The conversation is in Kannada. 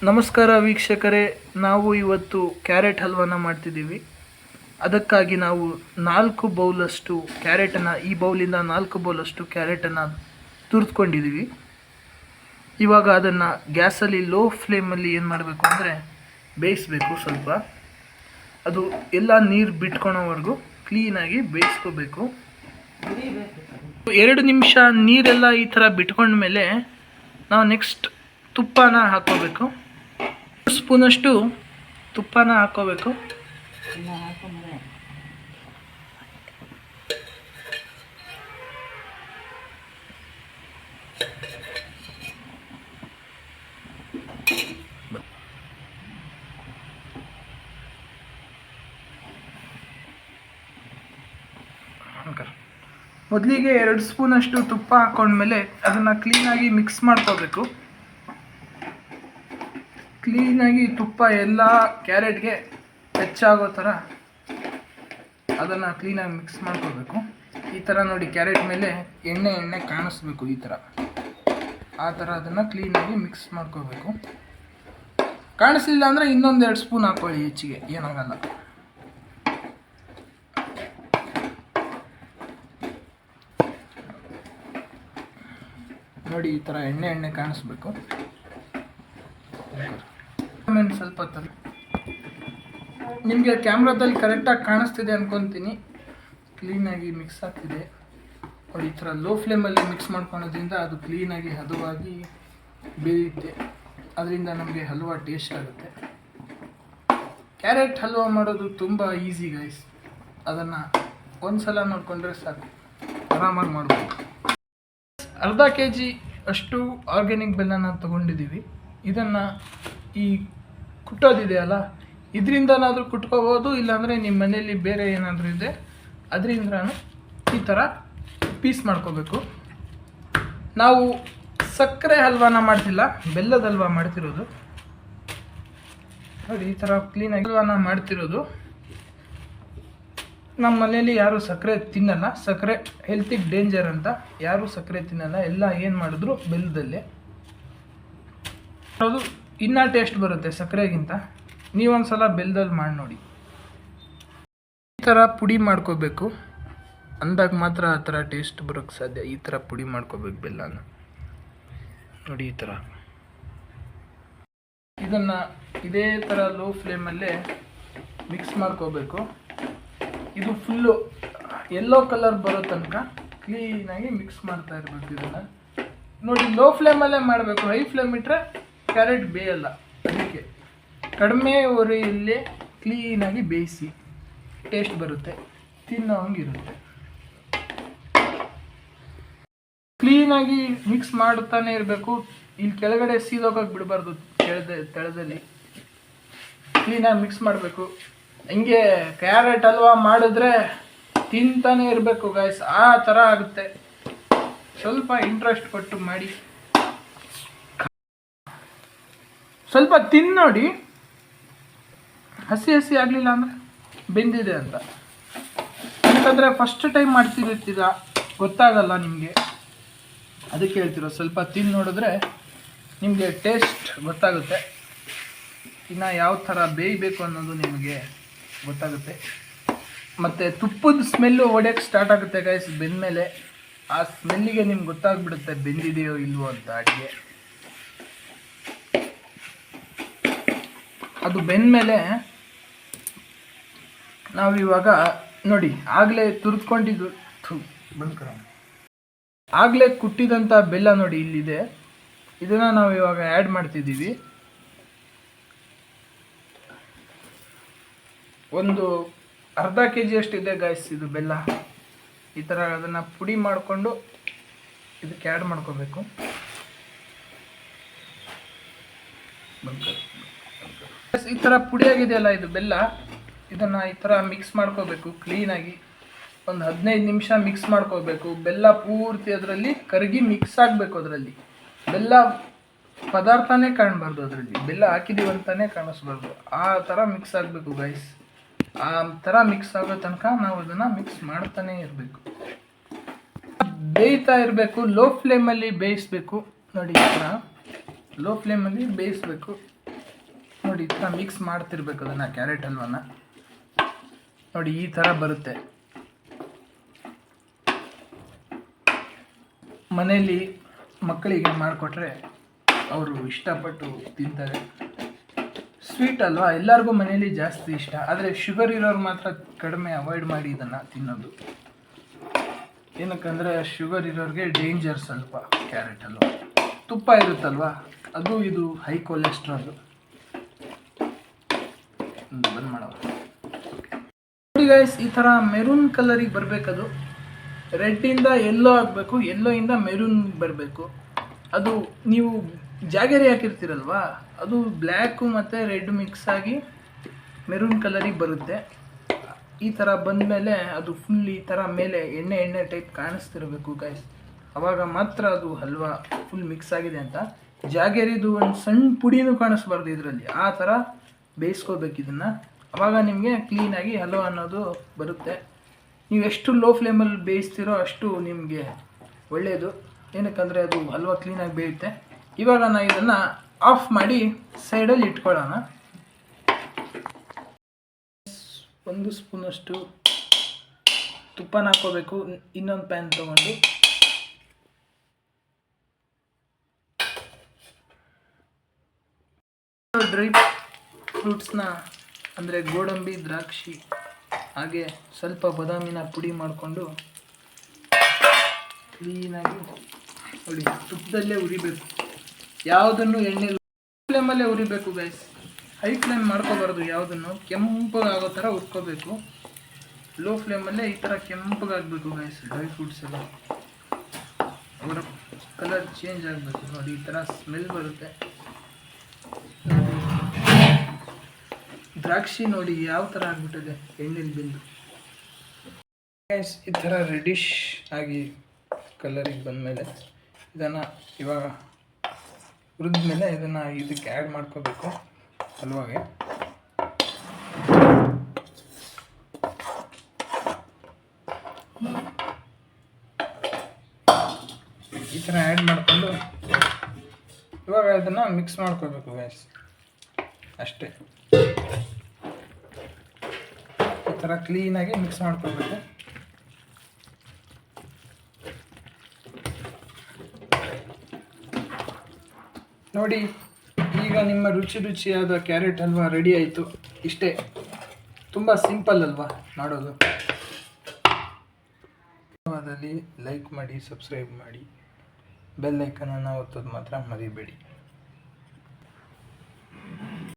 ನಮಸ್ಕಾರ ವೀಕ್ಷಕರೇ, ನಾವು ಇವತ್ತು ಕ್ಯಾರೆಟ್ ಹಲ್ವಾನ ಮಾಡ್ತಿದ್ದೀವಿ. ಅದಕ್ಕಾಗಿ ನಾವು 4 ಬೌಲಷ್ಟು ಕ್ಯಾರೆಟನ್ನು, ಈ ಬೌಲಿಂದ 4 ಬೌಲಷ್ಟು ಕ್ಯಾರೆಟನ್ನು ತುರಿದುಕೊಂಡಿದ್ದೀವಿ. ಇವಾಗ ಅದನ್ನು ಗ್ಯಾಸಲ್ಲಿ ಲೋ ಫ್ಲೇಮಲ್ಲಿ ಏನು ಮಾಡಬೇಕು ಅಂದರೆ ಬೇಯಿಸಬೇಕು. ಸ್ವಲ್ಪ ಅದು ಎಲ್ಲ ನೀರು ಬಿಟ್ಕೊಳೋವರೆಗೂ ಕ್ಲೀನಾಗಿ ಬೇಯಿಸ್ಕೋಬೇಕು. 2 ನಿಮಿಷ ನೀರೆಲ್ಲ ಈ ಥರ ಬಿಟ್ಕೊಂಡ್ಮೇಲೆ ನಾವು ನೆಕ್ಸ್ಟ್ ತುಪ್ಪನ ಹಾಕೋಬೇಕು. ಸ್ಪೂನಷ್ಟು ತುಪ್ಪನ ಹಾಕೋಬೇಕು. ಮೊದಲಿಗೆ 2 ಸ್ಪೂನಷ್ಟು ತುಪ್ಪ ಹಾಕೊಂಡ್ಮೇಲೆ ಅದನ್ನು ಕ್ಲೀನಾಗಿ ಮಿಕ್ಸ್ ಮಾಡ್ಕೋಬೇಕು. ಕ್ಲೀನಾಗಿ ತುಪ್ಪ ಎಲ್ಲ ಕ್ಯಾರೆಟ್ಗೆ ಹೆಚ್ಚಾಗೋ ಥರ ಅದನ್ನು ಕ್ಲೀನಾಗಿ ಮಿಕ್ಸ್ ಮಾಡ್ಕೋಬೇಕು. ಈ ಥರ ನೋಡಿ, ಕ್ಯಾರೆಟ್ ಮೇಲೆ ಎಣ್ಣೆ ಕಾಣಿಸ್ಬೇಕು. ಈ ಥರ ಆ ಥರ ಅದನ್ನು ಕ್ಲೀನಾಗಿ ಮಿಕ್ಸ್ ಮಾಡ್ಕೋಬೇಕು. ಕಾಣಿಸ್ಲಿಲ್ಲ ಅಂದರೆ ಇನ್ನೊಂದು 2 ಸ್ಪೂನ್ ಹಾಕ್ಕೊಳ್ಳಿ, ಹೆಚ್ಚಿಗೆ ಏನಾಗಲ್ಲ. ನೋಡಿ, ಈ ಥರ ಎಣ್ಣೆ ಕಾಣಿಸ್ಬೇಕು. ಸ್ವಲ್ಪ ನಿಮಗೆ ಕ್ಯಾಮ್ರಾದಲ್ಲಿ ಕರೆಕ್ಟಾಗಿ ಕಾಣಿಸ್ತಿದೆ ಅನ್ಕೊತೀನಿ. ಕ್ಲೀನಾಗಿ ಮಿಕ್ಸ್ ಆಗ್ತಿದೆ ನೋಡಿ. ಈ ಥರ ಲೋ ಫ್ಲೇಮಲ್ಲಿ ಮಿಕ್ಸ್ ಮಾಡ್ಕೊಳೋದ್ರಿಂದ ಅದು ಕ್ಲೀನಾಗಿ ಹದವಾಗಿ ಬೇಯುತ್ತೆ. ಅದರಿಂದ ನಮಗೆ ಹಲ್ವಾ ಟೇಸ್ಟ್ ಆಗುತ್ತೆ. ಕ್ಯಾರೆಟ್ ಹಲ್ವಾ ಮಾಡೋದು ತುಂಬ ಈಸಿ ಗೈಸ್. ಅದನ್ನು ಒಂದು ಸಲ ನೋಡಿಕೊಂಡ್ರೆ ಸಾಕು, ಆರಾಮಾಗಿ ಮಾಡ್ಬೋದು. ಅರ್ಧ kg ಅಷ್ಟು ಆರ್ಗ್ಯಾನಿಕ್ ಬೆಲ್ಲನ ತೊಗೊಂಡಿದ್ದೀವಿ. ಇದನ್ನು ಈ ಕುಟ್ಟೋದಿದೆಯಲ್ಲ, ಇದರಿಂದನಾದರೂ ಕುಟ್ಕೋಬೋದು. ಇಲ್ಲಾಂದರೆ ನಿಮ್ಮ ಮನೆಯಲ್ಲಿ ಬೇರೆ ಏನಾದರೂ ಇದೆ ಅದರಿಂದನೂ ಈ ಥರ ಪೀಸ್ ಮಾಡ್ಕೋಬೇಕು. ನಾವು ಸಕ್ಕರೆ ಹಲ್ವಾನ ಮಾಡ್ತಿಲ್ಲ, ಬೆಲ್ಲದ ಹಲ್ವಾ ಮಾಡ್ತಿರೋದು. ನೋಡಿ, ಈ ಥರ ಕ್ಲೀನಾಗಿ ಹಲ್ವಾನ ಮಾಡ್ತಿರೋದು. ನಮ್ಮ ಮನೆಯಲ್ಲಿ ಯಾರೂ ಸಕ್ಕರೆ ತಿನ್ನಲ್ಲ. ಸಕ್ಕರೆ ಹೆಲ್ತಿಗೆ ಡೇಂಜರ್ ಅಂತ ಯಾರೂ ಸಕ್ಕರೆ ತಿನ್ನಲ್ಲ. ಎಲ್ಲ ಏನು ಮಾಡಿದ್ರು ಬೆಲ್ಲದಲ್ಲೇ ಅದು ಇನ್ನೂ ಟೇಸ್ಟ್ ಬರುತ್ತೆ ಸಕ್ಕರೆಗಿಂತ. ನೀವೊಂದು ಸಲ ಬೆಲ್ಲದಲ್ಲಿ ಮಾಡಿ ನೋಡಿ. ಈ ಥರ ಪುಡಿ ಮಾಡ್ಕೋಬೇಕು, ಅಂದಾಗ ಮಾತ್ರ ಆ ಥರ ಟೇಸ್ಟ್ ಬರೋಕ್ಕೆ ಸಾಧ್ಯ. ಈ ಥರ ಪುಡಿ ಮಾಡ್ಕೋಬೇಕು ಬೆಲ್ಲನ. ನೋಡಿ, ಈ ಥರ ಇದನ್ನು ಇದೇ ಥರ ಲೋ ಫ್ಲೇಮಲ್ಲೇ ಮಿಕ್ಸ್ ಮಾಡ್ಕೋಬೇಕು. ಇದು ಫುಲ್ಲು ಯೆಲ್ಲೋ ಕಲರ್ ಬರೋ ತನಕ ಕ್ಲೀನಾಗಿ ಮಿಕ್ಸ್ ಮಾಡ್ತಾ ಇರಬೇಕು. ಇದನ್ನು ನೋಡಿ, ಲೋ ಫ್ಲೇಮಲ್ಲೇ ಮಾಡಬೇಕು. ಹೈ ಫ್ಲೇಮ್ ಇಟ್ಟರೆ ಕ್ಯಾರೆಟ್ ಬೇಯಲ್ಲ. ಅದಕ್ಕೆ ಕಡಿಮೆ ಉರಿಯಲ್ಲೇ ಕ್ಲೀನಾಗಿ ಬೇಯಿಸಿ ಟೇಸ್ಟ್ ಬರುತ್ತೆ, ತಿನ್ನೋ ಹಂಗಿರುತ್ತೆ. ಕ್ಲೀನಾಗಿ ಮಿಕ್ಸ್ ಮಾಡ್ತಾನೆ ಇರಬೇಕು. ಇಲ್ಲಿ ಕೆಳಗಡೆ ಸೀದೋಗಕ್ಕೆ ಬಿಡಬಾರ್ದು. ತೆಳದಲ್ಲಿ ಕ್ಲೀನಾಗಿ ಮಿಕ್ಸ್ ಮಾಡಬೇಕು. ಹಿಂಗೆ ಕ್ಯಾರೆಟ್ ಹಲ್ವಾ ಮಾಡಿದ್ರೆ ತಿಂತಾನೆ ಇರಬೇಕು ಗಾಯ್ಸ್, ಆ ಥರ ಆಗುತ್ತೆ. ಸ್ವಲ್ಪ ಇಂಟ್ರೆಸ್ಟ್ ಕೊಟ್ಟು ಮಾಡಿ, ಸ್ವಲ್ಪ ತಿಂದು ನೋಡಿ. ಹಸಿ ಆಗಲಿಲ್ಲ ಅಂದರೆ ಬೆಂದಿದೆ ಅಂತ. ಯಾಕಂದರೆ ಫಸ್ಟ್ ಟೈಮ್ ಮಾಡ್ತಿರ್ತೀರ, ಗೊತ್ತಾಗಲ್ಲ ನಿಮಗೆ. ಅದಕ್ಕೆ ಹೇಳ್ತಿರೋ, ಸ್ವಲ್ಪ ತಿಂದು ನೋಡಿದ್ರೆ ನಿಮಗೆ ಟೇಸ್ಟ್ ಗೊತ್ತಾಗುತ್ತೆ. ಇನ್ನು ಯಾವ ಥರ ಬೇಯಬೇಕು ಅನ್ನೋದು ನಿಮಗೆ ಗೊತ್ತಾಗುತ್ತೆ. ಮತ್ತು ತುಪ್ಪದ ಸ್ಮೆಲ್ಲು ಹೊಡೆಯೋಕ್ಕೆ ಸ್ಟಾರ್ಟ್ ಆಗುತ್ತೆ ಗೈಸ್ ಬೆಂದಮೇಲೆ. ಆ ಸ್ಮೆಲ್ಲಿಗೆ ನಿಮ್ಗೆ ಗೊತ್ತಾಗ್ಬಿಡುತ್ತೆ ಬೆಂದಿದೆಯೋ ಇಲ್ವೋ ಅಂತ ಅಡುಗೆ. ಅದು ಬೆಂದಮೇಲೆ ನಾವು ಇವಾಗ ನೋಡಿ, ಆಗಲೇ ತುರಿದ್ಕೊಂಡಿದ್ದು ಆಗಲೇ ಕುಟ್ಟಿದಂಥ ಬೆಲ್ಲ ನೋಡಿ ಇಲ್ಲಿದೆ. ಇದನ್ನು ನಾವು ಇವಾಗ ಆ್ಯಡ್ ಮಾಡ್ತಿದ್ದೀವಿ. ಒಂದು ಅರ್ಧ kg ಅಷ್ಟಿದೆ ಗಾಯ್ಸ್ ಇದು ಬೆಲ್ಲ. ಈ ಥರ ಅದನ್ನು ಪುಡಿ ಮಾಡಿಕೊಂಡು ಇದಕ್ಕೆ ಆ್ಯಡ್ ಮಾಡ್ಕೋಬೇಕು. ಈ ಥರ ಪುಡಿಯಾಗಿದೆಯಲ್ಲ ಇದು ಬೆಲ್ಲ, ಇದನ್ನು ಈ ಥರ ಮಿಕ್ಸ್ ಮಾಡ್ಕೋಬೇಕು ಕ್ಲೀನಾಗಿ. ಒಂದು 15 ನಿಮಿಷ ಮಿಕ್ಸ್ ಮಾಡ್ಕೋಬೇಕು. ಬೆಲ್ಲ ಪೂರ್ತಿ ಅದರಲ್ಲಿ ಕರಗಿ ಮಿಕ್ಸ್ ಆಗಬೇಕು. ಅದರಲ್ಲಿ ಬೆಲ್ಲ ಪದಾರ್ಥನೇ ಕಾಣಬಾರ್ದು, ಅದರಲ್ಲಿ ಬೆಲ್ಲ ಹಾಕಿದ್ದೀವಿ ಅಂತಲೇ ಕಾಣಿಸ್ಬಾರ್ದು. ಆ ಥರ ಮಿಕ್ಸ್ ಆಗಬೇಕು ಗೈಸ್. ಆ ಥರ ಮಿಕ್ಸ್ ಆಗೋ ತನಕ ನಾವು ಅದನ್ನು ಮಿಕ್ಸ್ ಮಾಡ್ತಾನೆ ಇರಬೇಕು. ಬೇಯ್ತಾ ಇರಬೇಕು. ಲೋ ಫ್ಲೇಮಲ್ಲಿ ಬೇಯಿಸಬೇಕು ನೋಡಿ. ಈ ಥರ ಲೋ ಫ್ಲೇಮಲ್ಲಿ ಬೇಯಿಸಬೇಕು. ನೋಡಿ ಈ ಥರ ಮಿಕ್ಸ್ ಮಾಡ್ತಿರ್ಬೇಕು ಅದನ್ನು, ಕ್ಯಾರೆಟ್ ಹಲ್ವನ ನೋಡಿ ಈ ಥರ ಬರುತ್ತೆ. ಮನೇಲಿ ಮಕ್ಕಳಿಗೆ ಮಾಡಿಕೊಟ್ರೆ ಅವರು ಇಷ್ಟಪಟ್ಟು ತಿಂತಾರೆ. ಸ್ವೀಟ್ ಅಲ್ವಾ, ಎಲ್ಲರಿಗೂ ಮನೇಲಿ ಜಾಸ್ತಿ ಇಷ್ಟ. ಆದರೆ ಶುಗರ್ ಇರೋರು ಮಾತ್ರ ಕಡಿಮೆ ಅವಾಯ್ಡ್ ಮಾಡಿ ಇದನ್ನು ತಿನ್ನೋದು. ಏನಕ್ಕಂದರೆ ಶುಗರ್ ಇರೋರಿಗೆ ಡೇಂಜರ್ ಸ್ವಲ್ಪ ಕ್ಯಾರೆಟ್ ಹಲ್ವ. ತುಪ್ಪ ಇರುತ್ತಲ್ವ, ಅದು ಇದು ಹೈ ಕೊಲೆಸ್ಟ್ರಾಲು. ಬಂದ್ ಮಾಡೋ ನೋಡಿ ಗೈಸ್, ಈ ಥರ ಮೆರೂನ್ ಕಲರಿಗೆ ಬರಬೇಕದು. ರೆಡ್ಡಿಂದ ಎಲ್ಲೋ ಆಗಬೇಕು, ಎಲ್ಲೋಯಿಂದ ಮೆರೂನ್ ಬರಬೇಕು. ಅದು ನೀವು ಜಾಗರಿ ಹಾಕಿರ್ತೀರಲ್ವಾ, ಅದು ಬ್ಲ್ಯಾಕು ಮತ್ತು ರೆಡ್ ಮಿಕ್ಸ್ ಆಗಿ ಮೆರೂನ್ ಕಲರಿಗೆ ಬರುತ್ತೆ. ಈ ಥರ ಬಂದಮೇಲೆ ಅದು ಫುಲ್ ಈ ಥರ ಮೇಲೆ ಎಣ್ಣೆ ಟೈಪ್ ಕಾಣಿಸ್ತಿರಬೇಕು ಗೈಸ್. ಆವಾಗ ಮಾತ್ರ ಅದು ಹಲ್ವಾ ಫುಲ್ ಮಿಕ್ಸ್ ಆಗಿದೆ ಅಂತ. ಜಾಗರಿದು ಒಂದು ಸಣ್ಣ ಪುಡಿನೂ ಕಾಣಿಸ್ಬಾರ್ದು ಇದರಲ್ಲಿ. ಆ ಥರ ಬೇಯಿಸ್ಕೋಬೇಕು ಇದನ್ನು. ಆವಾಗ ನಿಮಗೆ ಕ್ಲೀನಾಗಿ ಹಲ್ವಾ ಅನ್ನೋದು ಬರುತ್ತೆ. ನೀವು ಎಷ್ಟು ಲೋ ಫ್ಲೇಮಲ್ಲಿ ಬೇಯಿಸ್ತೀರೋ ಅಷ್ಟು ನಿಮಗೆ ಒಳ್ಳೆಯದು. ಏನಕ್ಕಂದರೆ ಅದು ಹಲ್ವಾ ಕ್ಲೀನಾಗಿ ಬೇಯುತ್ತೆ. ಇವಾಗ ನಾನು ಇದನ್ನು ಆಫ್ ಮಾಡಿ ಸೈಡಲ್ಲಿ ಇಟ್ಕೊಳ್ಳೋಣ. 1 ಸ್ಪೂನಷ್ಟು ತುಪ್ಪನ ಹಾಕ್ಕೋಬೇಕು. ಇನ್ನೊಂದು ಪ್ಯಾನ್ ತೊಗೊಂಡು ಡ್ರೈ ಫ್ರೂಟ್ಸ್ನ ಅಂದರೆ ಗೋಡಂಬಿ, ದ್ರಾಕ್ಷಿ ಹಾಗೆ ಸ್ವಲ್ಪ ಬಾದಾಮಿನ ಪುಡಿ ಮಾಡಿಕೊಂಡು ಕ್ಲೀನಾಗಿ ನೋಡಿ ತುಪ್ಪದಲ್ಲೇ ಉರಿಬೇಕು. ಯಾವುದನ್ನು ಎಣ್ಣೆ ಫ್ಲೇಮಲ್ಲೇ ಉರಿಬೇಕು ಗೈಸ್. ಹೈ ಫ್ಲೇಮ್ ಮಾಡ್ಕೋಬಾರ್ದು. ಯಾವುದನ್ನು ಕೆಂಪಗಾಗೋ ಥರ ಉರ್ಕೋಬೇಕು. ಲೋ ಫ್ಲೇಮಲ್ಲೇ ಈ ಥರ ಕೆಂಪಗಾಗಬೇಕು ಗೈಸ್. ಡ್ರೈ ಫ್ರೂಟ್ಸ್ ಎಲ್ಲ ಅವರ ಕಲರ್ ಚೇಂಜ್ ಆಗಬೇಕು. ನೋಡಿ ಈ ಥರ ಸ್ಮೆಲ್ ಬರುತ್ತೆ. ದ್ರಾಕ್ಷಿ ನೋಡಿ ಯಾವ ಥರ ಆಗಿಬಿಟ್ಟಿದೆ ಎಣ್ಣೆಲಿ ಬೆಂದು ಗೈಸ್. ಈ ಥರ ರೆಡಿಶ್ ಆಗಿ ಕಲರಿಗೆ ಬಂದಮೇಲೆ ಇದನ್ನು ಇವಾಗ ಹುರಿದ್ಮೇಲೆ ಇದನ್ನು ಇದಕ್ಕೆ ಆ್ಯಡ್ ಮಾಡ್ಕೋಬೇಕು ಹಲ್ವಾಗೆ. ಈ ಥರ ಆ್ಯಡ್ ಮಾಡಿಕೊಂಡು ಇವಾಗ ಇದನ್ನು ಮಿಕ್ಸ್ ಮಾಡ್ಕೋಬೇಕು ಗೈಸ್. ಅಷ್ಟೇ, ಈ ಥರ ಕ್ಲೀನಾಗಿ ಮಿಕ್ಸ್ ಮಾಡ್ಕೋಬೇಕು. ನೋಡಿ ಈಗ ನಿಮ್ಮ ರುಚಿಯಾದ ಕ್ಯಾರೆಟ್ ಹಲ್ವಾ ರೆಡಿ ಆಯಿತು. ಇಷ್ಟೇ, ತುಂಬ ಸಿಂಪಲ್ ಅಲ್ವಾ ಮಾಡೋದು. ಲೈಕ್ ಮಾಡಿ, ಸಬ್ಸ್ಕ್ರೈಬ್ ಮಾಡಿ, ಬೆಲ್ ಐಕನನ್ನು ಒತ್ತೋದು ಮಾತ್ರ ಮರಿಬೇಡಿ.